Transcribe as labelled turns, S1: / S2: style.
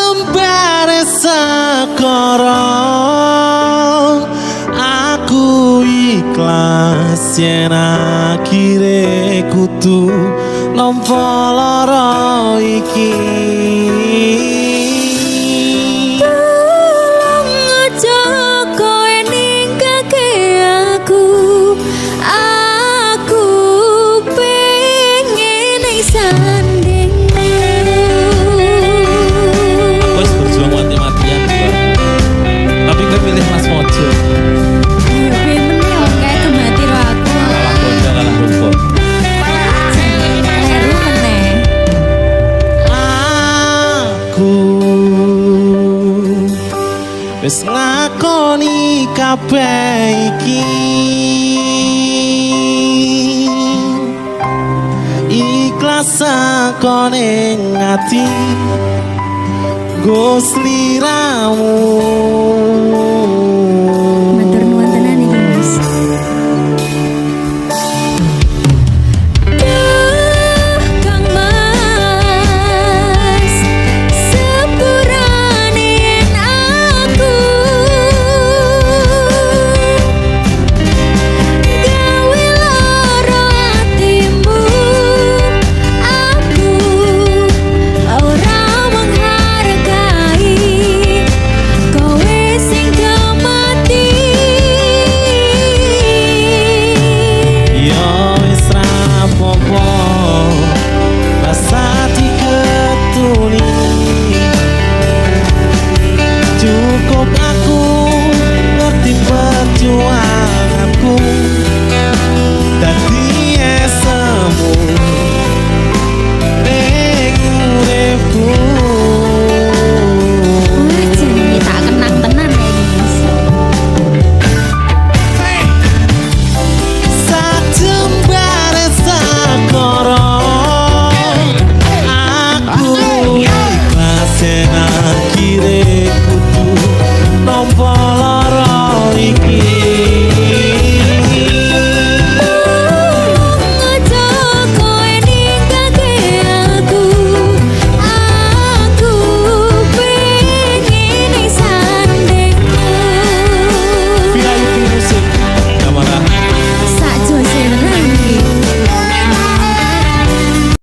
S1: lembare sekarang aku ikhlas yen akhire kudu nampa lara iki.
S2: Tolong aja kowe ninggalke aku pengen sandingmu.
S1: Wes berjuang mati-matian juga. Tapi gue pilih Mas Mojo.
S2: Pengen menang kayak kemati aku.
S1: Kalah Bonda, kalah rumput.
S2: Heru meneh.
S1: Aku wis ngakoni kabeh iki. Ikhlas aku ning ati Gus liramu.